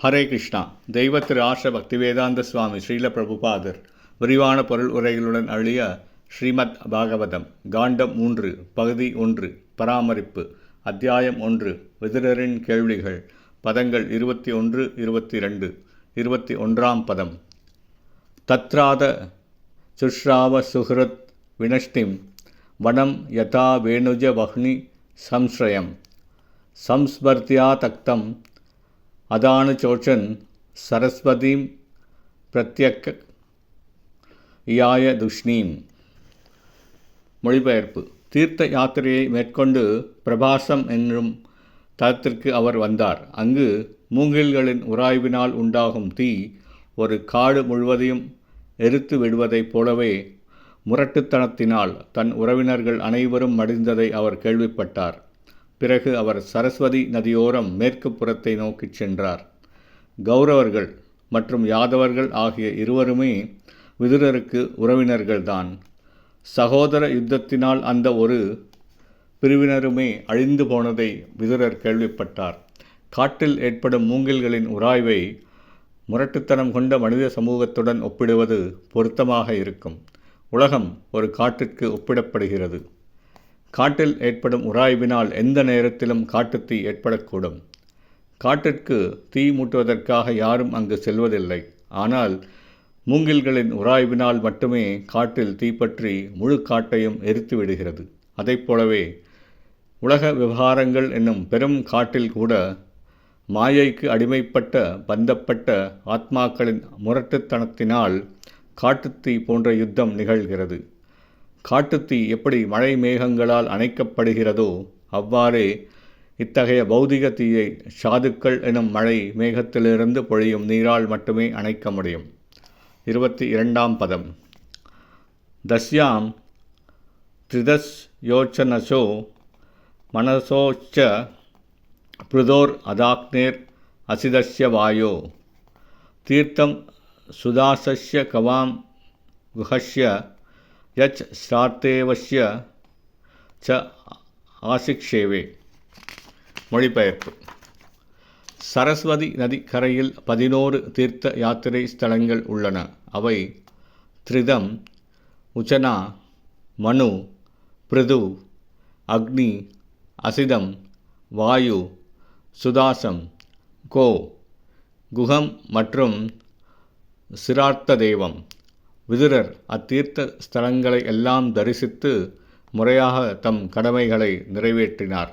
ஹரே கிருஷ்ணா. தெய்வ திரு ஆர்ஷ பக்திவேதாந்த சுவாமி ஸ்ரீல பிரபுபாதர் விரிவான பொருள் உரைகளுடன் அழிய ஸ்ரீமத் பாகவதம் காண்டம் 3 பகுதி 1 பராமரிப்பு அத்தியாயம் 1 விதுரரின் கேள்விகள் பதங்கள் 21, 22, 21ஆம் பதம். தத்ராத சுஷ்ராவ சுஹ்ருத் வினஷ்டிம் வனம் யதா வேணுஜ வஹ்னி சம்ஸ்ரயம் சம்ஸ்பர்த்யா தக்தம் அதானுச்சோச்சன் சரஸ்வதீம் பிரத்யக் இயாய துஷ்ணீம். மொழிபெயர்ப்பு. தீர்த்த யாத்திரையை மேற்கொண்டு பிரபாசம் என்னும் தலத்திற்கு அவர் வந்தார். அங்கு மூங்கில்களின் உராய்வினால் உண்டாகும் தீ ஒரு காடு முழுவதையும் எரித்து விடுவதைப் போலவே முரட்டுத்தனத்தினால் தன் உறவினர்கள் அனைவரும் மடிந்ததை அவர் கேள்விப்பட்டார். பிறகு அவர் சரஸ்வதி நதியோரம் மேற்கு புறத்தை நோக்கிச் சென்றார். கௌரவர்கள் மற்றும் யாதவர்கள் ஆகிய இருவருமே விதுரருக்கு உறவினர்கள்தான். சகோதர யுத்தத்தினால் அந்த ஒரு பிரிவினருமே அழிந்து போனதை விதுரர் கேள்விப்பட்டார். காட்டில் ஏற்படும் மூங்கில்களின் உராய்வை முரட்டுத்தனம் கொண்ட மனித சமூகத்துடன் ஒப்பிடுவது பொருத்தமாக இருக்கும். உலகம் ஒரு காட்டிற்கு ஒப்பிடப்படுகிறது. காட்டில் ஏற்படும் உராய்வினால் எந்த நேரத்திலும் காட்டுத்தீ ஏற்படக்கூடும். காட்டிற்கு தீ மூட்டுவதற்காக யாரும் அங்கு செல்வதில்லை. ஆனால் மூங்கில்களின் உராய்வினால் மட்டுமே காட்டில் தீப்பற்றி முழு காட்டையும் எரித்து விடுகிறது. அதைப்போலவே உலக விவகாரங்கள் என்னும் பெரும் காட்டில் கூட மாயைக்கு அடிமைப்பட்ட பந்தப்பட்ட ஆத்மாக்களின் முரட்டுத்தனத்தினால் காட்டுத்தீ போன்ற யுத்தம் நிகழ்கிறது. காட்டுத்தீ எப்படி மழை மேகங்களால் அணைக்கப்படுகிறதோ அவ்வாறே இத்தகைய பௌதிக தீயை சாதுக்கள் எனும் மழை மேகத்திலிருந்து பொழியும் நீரால் மட்டுமே அணைக்க முடியும். 22ஆம் பதம். தஸ்யாம் த்ரிதஸ் யோச்சனசோ மனசோச்ச ப்ருதோர் அதாக்னேர் அசிதஸ்ய வாயோ தீர்த்தம் சுதாசஸ்ய கவாம் குஹஸ்ய யச் ஸ்ரார்த்தேவஸ்ய ச ஆசிக்ஷேவே. மொழிபெயர்ப்பு. சரஸ்வதி நதி கரையில் 11 தீர்த்த யாத்திரை ஸ்தலங்கள் உள்ளன. அவை த்ரிதம், உச்சனா, மனு, பிருது, அக்னி, அசிதம், வாயு, சுதாசம், கோ, குஹம் மற்றும் சிரார்த்த தேவம். விதுரர் அத்தீர்த்த ஸ்தலங்களை எல்லாம் தரிசித்து முறையாக தம் கடமைகளை நிறைவேற்றினார்.